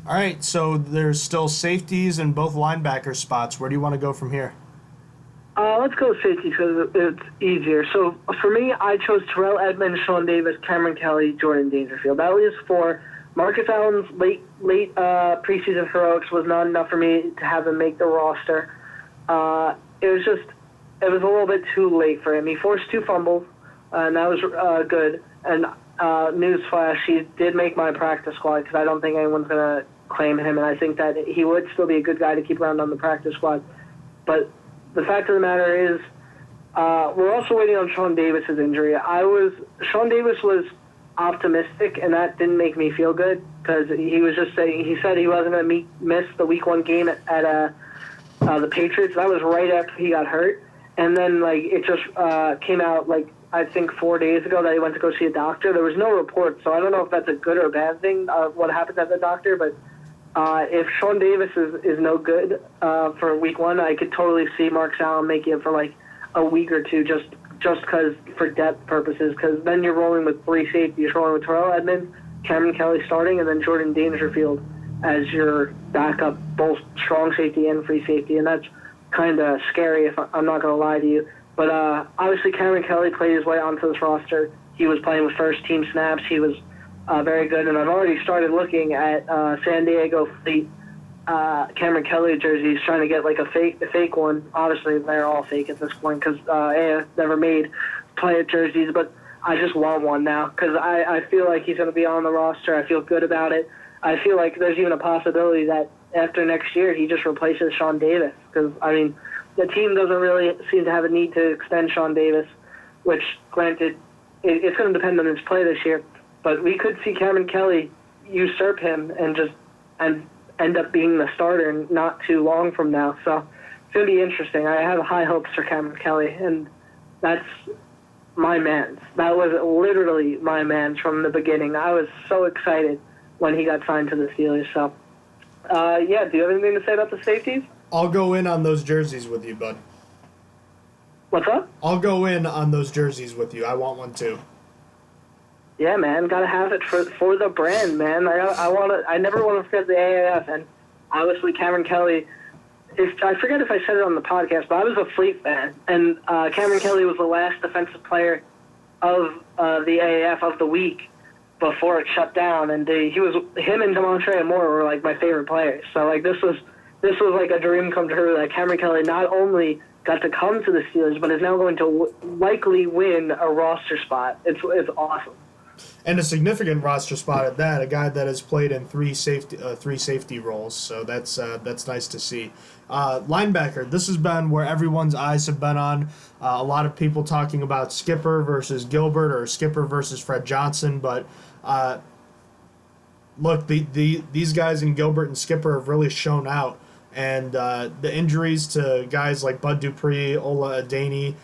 All right, so there's still safeties and both linebacker spots. Where do you want to go from here? Let's go safety because it's easier. So for me, I chose Terrell Edmonds, Sean Davis, Cameron Kelly, Jordan Dangerfield. That leaves 4. Marcus Allen's late preseason heroics was not enough for me to have him make the roster. It was a little bit too late for him. He forced 2 fumbles, and that was good. And newsflash, he did make my practice squad, because I don't think anyone's going to claim him, and I think that he would still be a good guy to keep around on the practice squad. But the fact of the matter is, we're also waiting on Sean Davis's injury. Sean Davis was optimistic, and that didn't make me feel good, because he said he wasn't going to miss the Week 1 game at the Patriots. That was right after he got hurt, and then it just came out I think 4 days ago that he went to go see a doctor. There was no report, so I don't know if that's a good or a bad thing, what happened at the doctor, but if Sean Davis is no good for Week 1, I could totally see Mark Allen making it for a week or 2 just because for depth purposes, because then you're rolling with 3 safeties. You're rolling with Terrell Edmonds, Cameron Kelly starting and then Jordan Dangerfield as your backup, both strong safety and free safety, and that's kind of scary if I'm not going to lie to you. But obviously Cameron Kelly played his way onto this roster. He was playing with first-team snaps. He was very good, and I've already started looking at San Diego Fleet Cameron Kelly jerseys, trying to get like a fake one. Obviously, they're all fake at this point because AF never made player jerseys, but I just want one now because I feel like he's going to be on the roster. I feel good about it. I feel like there's even a possibility that after next year he just replaces Sean Davis because, I mean, the team doesn't really seem to have a need to extend Sean Davis, which, granted, it's going to depend on his play this year, but we could see Cameron Kelly usurp him and end up being the starter not too long from now. So it's going to be interesting. I have high hopes for Cameron Kelly, and that's my man. That was literally my man from the beginning. I was so excited when he got signed to the Steelers. So, yeah, do you have anything to say about the safeties? I'll go in on those jerseys with you, bud. What's up? I'll go in on those jerseys with you. I want one too. Yeah, man, gotta have it for the brand, man. I never want to forget the AAF, and obviously Cameron Kelly. I forget if I said it on the podcast, but I was a Fleet fan, and Cameron Kelly was the last defensive player of the AAF of the week before it shut down, and him and Demontre Moore were like my favorite players. So like this was like a dream come true. Like Cameron Kelly not only got to come to the Steelers, but is now going to likely win a roster spot. It's awesome. And a significant roster spot at that, a guy that has played in three safety roles, so that's nice to see. Linebacker, this has been where everyone's eyes have been on. A lot of people talking about Skipper versus Gilbert or Skipper versus Fred Johnson, but look, these guys in Gilbert and Skipper have really shown out, and the injuries to guys like Bud Dupree, Ola Adeni,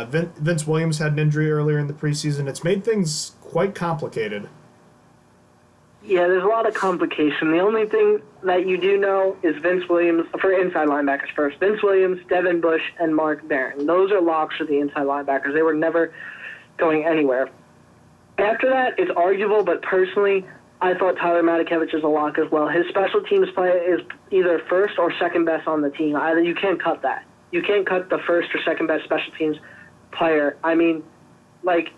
Vince Williams had an injury earlier in the preseason. It's made things quite complicated. Yeah, there's a lot of complication. The only thing that you do know is Vince Williams, for inside linebackers first, Vince Williams, Devin Bush, and Mark Barron. Those are locks for the inside linebackers. They were never going anywhere. After that, it's arguable, but personally, I thought Tyler Matakevich is a lock as well. His special teams play is either first or second best on the team. Either you can't cut that. You can't cut the first or second best special teams player. I mean, like,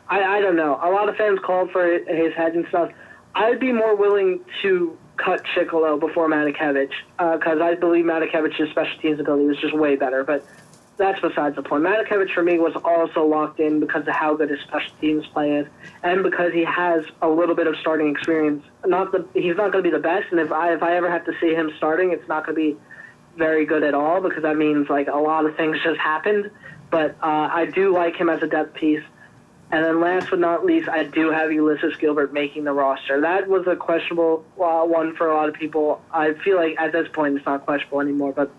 I don't know. A lot of fans called for his head and stuff. I'd be more willing to cut Chicolo before Matakevich because I believe Matakevich's special teams ability was just way better. But that's besides the point. Matakevich, for me, was also locked in because of how good his special teams play is and because he has a little bit of starting experience. He's not going to be the best, and if I ever have to see him starting, it's not going to be very good at all because that means like a lot of things just happened. But I do like him as a depth piece. And then last but not least, I do have Ulysses Gilbert making the roster. That was a questionable one for a lot of people. I feel like at this point it's not questionable anymore. But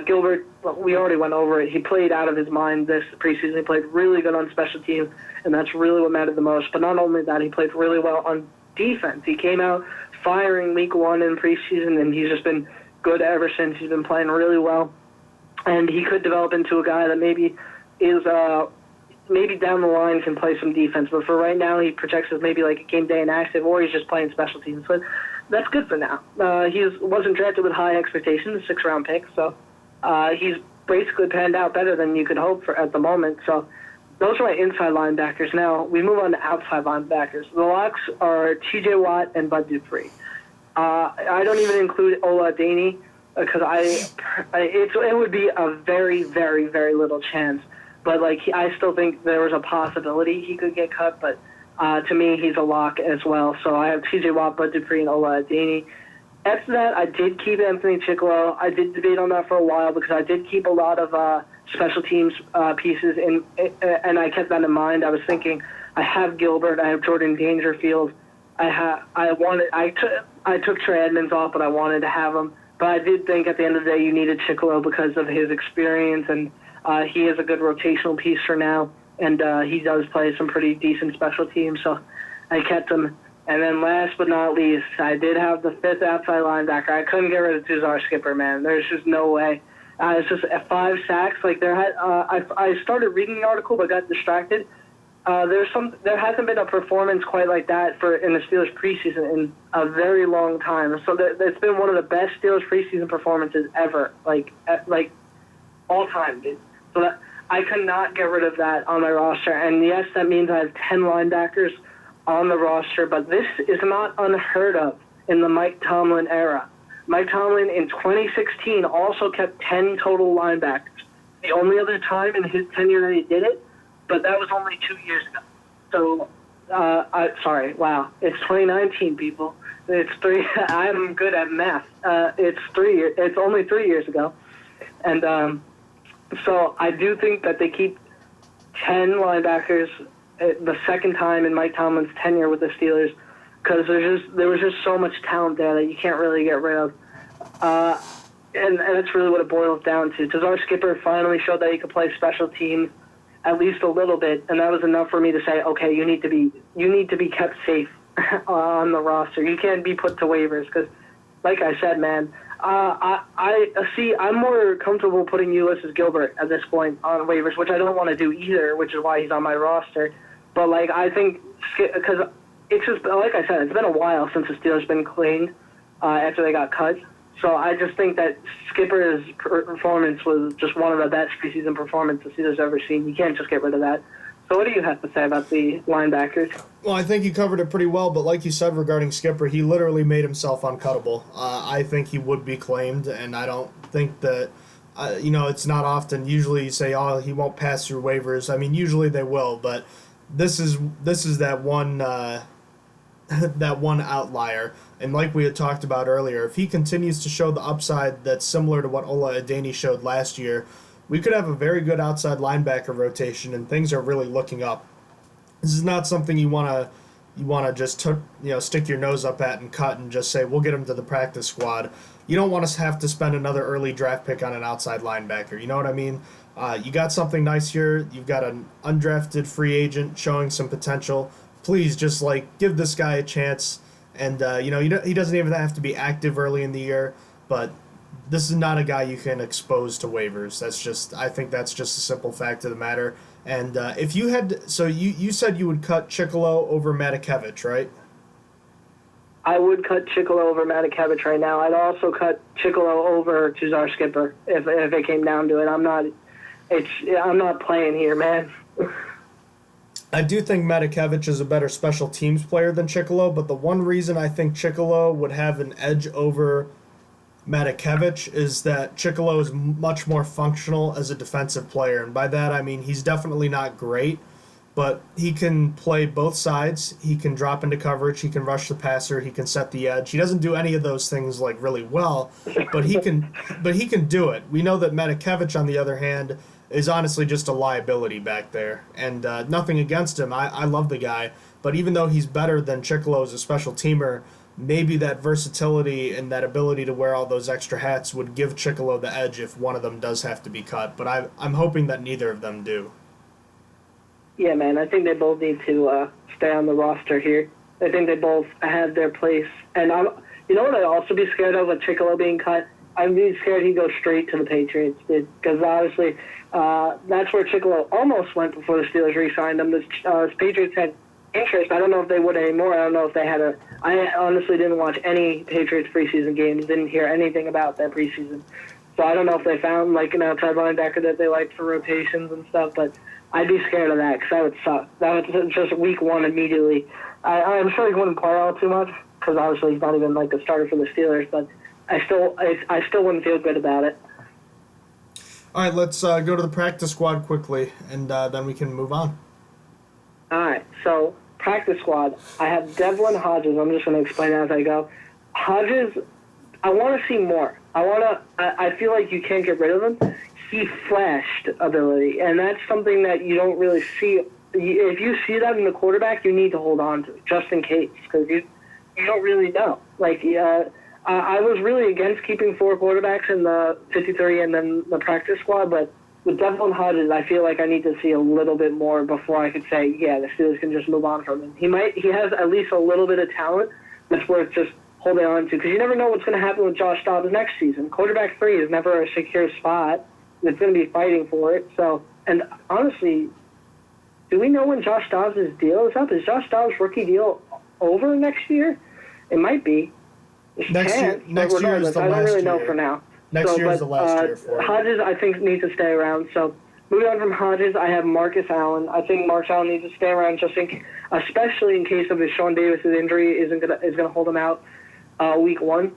Gilbert, we already went over it. He played out of his mind this preseason. He played really good on special teams, and that's really what mattered the most. But not only that, he played really well on defense. He came out firing week one in preseason, and he's just been good ever since. He's been playing really well. And he could develop into a guy that maybe is maybe down the line can play some defense, but for right now he projects as maybe like a game day inactive, or he's just playing special teams. But that's good for now. He wasn't drafted with high expectations, a 6th-round pick, so he's basically panned out better than you could hope for at the moment. So those are my inside linebackers. Now we move on to outside linebackers. The locks are T.J. Watt and Bud Dupree. I don't even include Ola Adeni because it would be a very, very, very little chance. But I still think there was a possibility he could get cut. But to me, he's a lock as well. So I have T.J. Watt, Bud Dupree, and Ola Adeni. After that, I did keep Anthony Chicolo. I did debate on that for a while because I did keep a lot of special teams pieces, and I kept that in mind. I was thinking, I have Gilbert, I have Jordan Dangerfield. I took Trey Edmonds off, but I wanted to have him. But I did think at the end of the day, you needed Chicolo because of his experience, and he is a good rotational piece for now, and he does play some pretty decent special teams, so I kept him. And then last but not least, I did have the 5th outside linebacker. I couldn't get rid of Tuzar Skipper, man. There's just no way. It's just 5 sacks. I started reading the article but got distracted. There hasn't been a performance quite like that in the Steelers preseason in a very long time. So it's been one of the best Steelers preseason performances ever, like all time, dude. So that I could not get rid of that on my roster. And yes, that means I have 10 linebackers on the roster, but this is not unheard of in the Mike Tomlin era. Mike Tomlin in 2016 also kept 10 total linebackers. The only other time in his tenure that he did it, but that was only 2 years ago. So, wow, it's 2019, people. It's three. I'm good at math. It's only 3 years ago, and so I do think that they keep 10 linebackers the second time in Mike Tomlin's tenure with the Steelers, because there was just so much talent there that you can't really get rid of. And that's really what it boils down to. Tazar Skipper finally showed that he could play special teams at least a little bit, and that was enough for me to say, okay, you need to be kept safe on the roster. You can't be put to waivers because, like I said, man, I'm more comfortable putting Ulysses Gilbert at this point on waivers, which I don't want to do either, which is why he's on my roster. But I think because it's just like I said, it's been a while since the Steelers been cleaned after they got cut. So I just think that Skipper's performance was just one of the best preseason performances the Steelers ever seen. You can't just get rid of that. So what do you have to say about the linebackers? Well, I think you covered it pretty well, but like you said regarding Skipper, he literally made himself uncuttable. I think he would be claimed, and I don't think that, it's not often. Usually you say, oh, he won't pass through waivers. I mean, usually they will, but this is that one that one outlier. And like we had talked about earlier, if he continues to show the upside that's similar to what Ola Adeni showed last year, we could have a very good outside linebacker rotation, and things are really looking up. This is not something you want to just stick your nose up at and cut and just say we'll get him to the practice squad. You don't want to have to spend another early draft pick on an outside linebacker. You know what I mean? You got something nice here. You've got an undrafted free agent showing some potential. Please just give this guy a chance. And, he doesn't even have to be active early in the year, but this is not a guy you can expose to waivers. I think that's just a simple fact of the matter. And if you had, so you said you would cut Chicolo over Matakevich, right? I would cut Chicolo over Matakevich right now. I'd also cut Chicolo over Tuzar Skipper if it came down to it. I'm not playing here, man. I do think Matakevich is a better special teams player than Chicolo, but the one reason I think Chicolo would have an edge over Matakevich is that Chicolo is much more functional as a defensive player, and by that I mean he's definitely not great, but he can play both sides. He can drop into coverage, he can rush the passer, he can set the edge. He doesn't do any of those things really well, but he can do it. We know that Matakevich, on the other hand, is honestly just a liability back there, and nothing against him. I love the guy, but even though he's better than Chicolo as a special teamer, maybe that versatility and that ability to wear all those extra hats would give Chicolo the edge if one of them does have to be cut, but I'm hoping that neither of them do. Yeah, man, I think they both need to stay on the roster here. I think they both have their place, and you know what I'd also be scared of with Chicolo being cut? I'd be scared he'd go straight to the Patriots, because obviously that's where Chicolo almost went before the Steelers re-signed him. The Patriots had interest. I don't know if they would anymore. I don't know if they had I honestly didn't watch any Patriots preseason games, didn't hear anything about that preseason. So I don't know if they found an outside linebacker that they liked for rotations and stuff, but I'd be scared of that because that would suck. That would just week one immediately. I'm sure he wouldn't play all too much because obviously he's not even a starter for the Steelers, but I still wouldn't feel good about it. All right, let's go to the practice squad quickly, and then we can move on. All right, so practice squad. I have Devlin Hodges. I'm just going to explain as I go. Hodges, I want to see more. I feel like you can't get rid of him. He flashed ability, and that's something that you don't really see. If you see that in the quarterback, you need to hold on to it, just in case, because you don't really know. I was really against keeping 4 quarterbacks in the 53 and then the practice squad, but with Devlin Hodges, I feel like I need to see a little bit more before I could say, yeah, the Steelers can just move on from him. He has at least a little bit of talent that's worth just holding on to, because you never know what's going to happen with Josh Dobbs next season. Quarterback 3 is never a secure spot. It's going to be fighting for it. So, and honestly, do we know when Josh Dobbs' deal is up? Is Josh Dobbs' rookie deal over next year? It might be. Next year is the last year. I don't really know for now. Next year is the last year for him. Hodges, I think, needs to stay around. So moving on from Hodges, I have Marcus Allen. I think Marcus Allen needs to stay around, especially in case of if Sean Davis' injury is gonna hold him out week 1.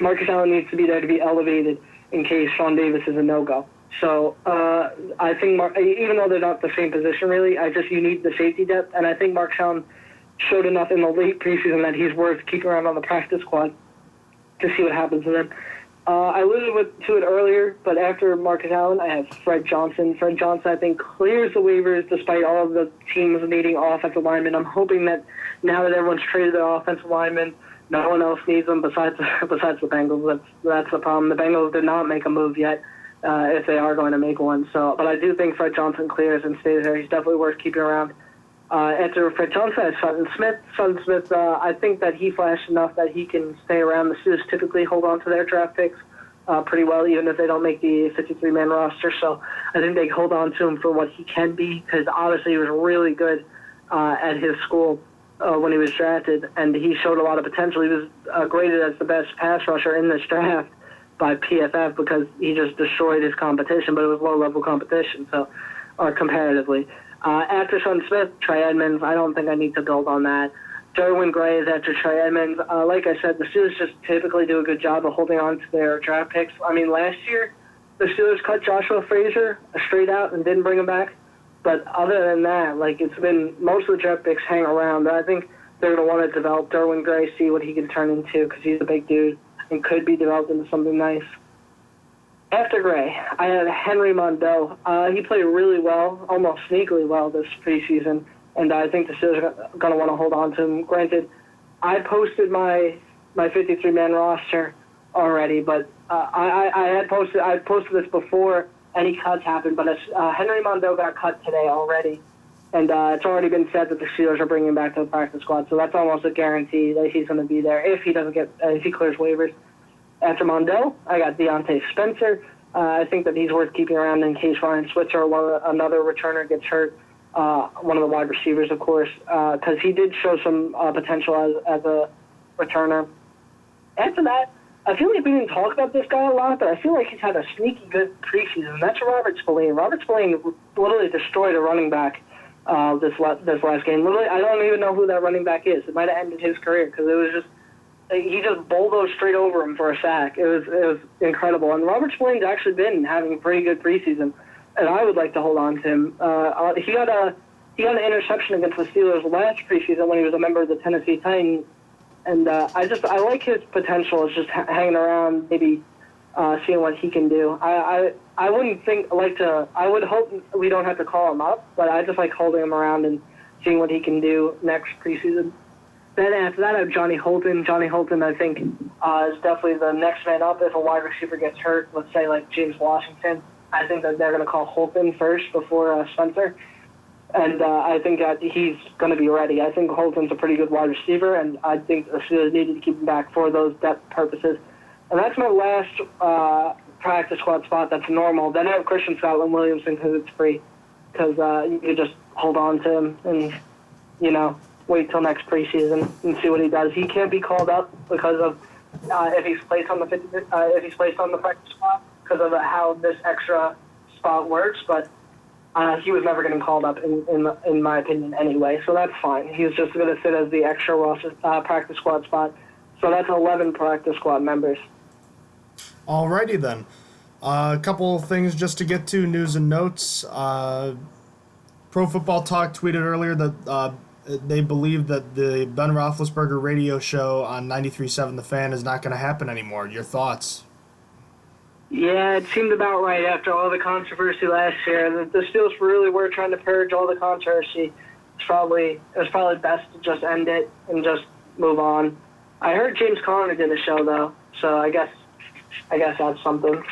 Marcus Allen needs to be there to be elevated in case Sean Davis is a no-go. So I think even though they're not the same position really, you need the safety depth, and I think Marcus Allen showed enough in the late preseason that he's worth keeping around on the practice squad to see what happens with him. I alluded to it earlier, but after Marcus Allen, I have Fred Johnson. Fred Johnson, I think, clears the waivers despite all of the teams needing offensive linemen. I'm hoping that now that everyone's traded their offensive linemen, no one else needs them besides the Bengals. That's the problem. The Bengals did not make a move yet, if they are going to make one. So, but I do think Fred Johnson clears and stays there. He's definitely worth keeping around. After Fred Johnson, I have Sutton Smith. Sutton Smith, I think that he flashed enough that he can stay around. The Steelers typically hold on to their draft picks pretty well, even if they don't make the 53-man roster. So I think they hold on to him for what he can be, because obviously he was really good at his school when he was drafted, and he showed a lot of potential. He was graded as the best pass rusher in this draft by PFF because he just destroyed his competition, but it was low-level competition, or comparatively. After Sean Smith, Trey Edmonds, I don't think I need to build on that. Derwin Gray is after Trey Edmonds. Like I said, the Steelers just typically do a good job of holding on to their draft picks. I mean, last year, the Steelers cut Joshua Frazier straight out and didn't bring him back. But other than that, it's been most of the draft picks hang around. I think they're going to want to develop Derwin Gray, see what he can turn into, because he's a big dude and could be developed into something nice. After Gray, I had Henry Mondeau. He played really well, almost sneakily well this preseason, and I think the Steelers are going to want to hold on to him. Granted, I posted my 53-man roster already, but I posted this before any cuts happened, but Henry Mondeau got cut today already, and it's already been said that the Steelers are bringing him back to the practice squad, so that's almost a guarantee that he's going to be there if he clears waivers. After Mondeau, I got Deontay Spencer. I think that he's worth keeping around in case Ryan Switzer or another returner gets hurt. One of the wide receivers, of course, because he did show some potential as a returner. After that, I feel like we didn't talk about this guy a lot, but I feel like he's had a sneaky good preseason. That's Robert Spillane. Robert Spillane literally destroyed a running back this last game. Literally, I don't even know who that running back is. It might have ended his career because it was just he just bulldozed straight over him for a sack. It was incredible. And Robert Spillane's actually been having a pretty good preseason, and I would like to hold on to him. He got an interception against the Steelers last preseason when he was a member of the Tennessee Titans, and I like his potential. It's just hanging around, maybe seeing what he can do. I would hope we don't have to call him up, but I just like holding him around and seeing what he can do next preseason. Then after that, I have Johnny Holton. Johnny Holton, I think, is definitely the next man up if a wide receiver gets hurt, let's say like James Washington. I think that they're going to call Holton first before Spencer. And I think that he's going to be ready. I think Holton's a pretty good wide receiver, and I think the Steelers needed to keep him back for those depth purposes. And that's my last practice squad spot that's normal. Then I have Christian Scotland Williamson because it's free. Because you could just hold on to him and, wait till next preseason and see what he does. He can't be called up because of if he's placed on the practice squad because of how this extra spot works. But he was never getting called up in my opinion anyway, so that's fine. He was just going to sit as the extra roster practice squad spot. So that's 11 practice squad members. Alrighty then. A couple of things just to get to, news and notes. Pro Football Talk tweeted earlier that they believe that the Ben Roethlisberger radio show on 93.7 The Fan is not going to happen anymore. Your thoughts? Yeah, it seemed about right after all the controversy last year. The Steelers really were trying to purge all the controversy. It was probably best to just end it and just move on. I heard James Conner did a show though, so I guess that's something.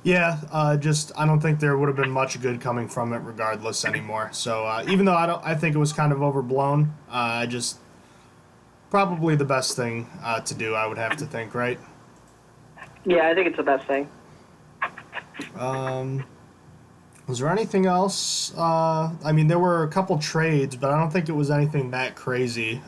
Yeah, I don't think there would have been much good coming from it regardless anymore. So even though I think it was kind of overblown, probably the best thing to do, I would have to think, right? Yeah, I think it's the best thing. Was there anything else? I mean, there were a couple trades, but I don't think it was anything that crazy.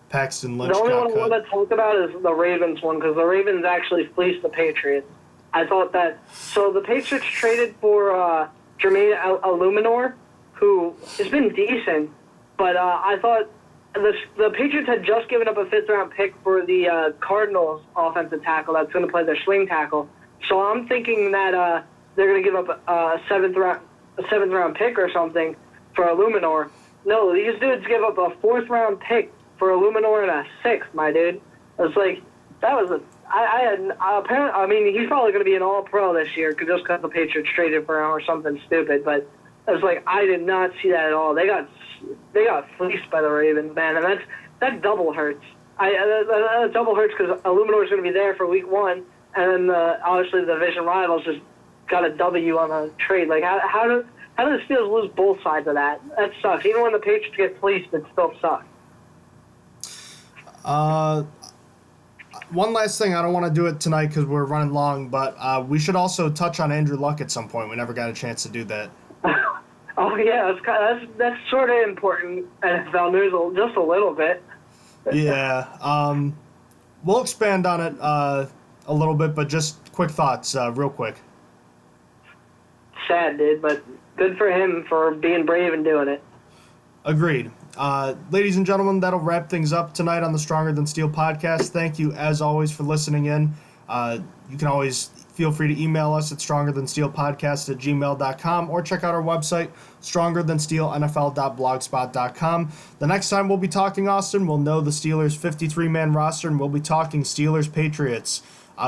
Paxton Lynch The only got one I cut. want to talk about is the Ravens one, because the Ravens actually fleeced the Patriots. I thought that. So the Patriots traded for Jermaine Illuminor, who has been decent, but I thought the Patriots had just given up a fifth-round pick for the Cardinals offensive tackle that's going to play their swing tackle. So I'm thinking that they're going to give up a seventh round pick or something for Illuminor. No, these dudes give up a fourth-round pick for Illuminor and a sixth, my dude. It's like, that was a... I mean, he's probably going to be an all-pro this year just because the Patriots traded for him or something stupid, but it was like, I did not see that at all. They got fleeced by the Ravens, man, and that double hurts. That double hurts because Illuminor is going to be there for week 1, and then obviously the division rivals just got a W on a trade. Like, how do the Steelers lose both sides of that? That sucks. Even when the Patriots get fleeced, it still sucks. One last thing, I don't want to do it tonight because we're running long, but we should also touch on Andrew Luck at some point. We never got a chance to do that. Oh yeah, that's sort of important NFL news, just a little bit. Yeah, we'll expand on it a little bit, but just quick thoughts, real quick. Sad, dude, but good for him for being brave and doing it. Agreed. Ladies and gentlemen, that'll wrap things up tonight on the Stronger Than Steel podcast. Thank you, as always, for listening in. You can always feel free to email us at strongerthansteelpodcast@gmail.com or check out our website, strongerthansteelnfl.blogspot.com. The next time we'll be talking, Austin, we'll know the Steelers' 53-man roster, and we'll be talking Steelers-Patriots.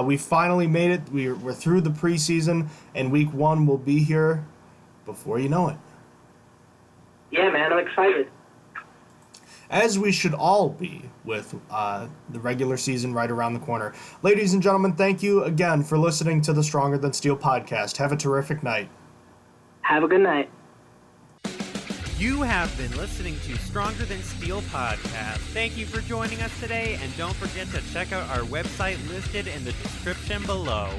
We finally made it. We're through the preseason, and week 1 will be here before you know it. Yeah, man, I'm excited. As we should all be with the regular season right around the corner. Ladies and gentlemen, thank you again for listening to the Stronger Than Steel podcast. Have a terrific night. Have a good night. You have been listening to Stronger Than Steel podcast. Thank you for joining us today, and don't forget to check out our website listed in the description below.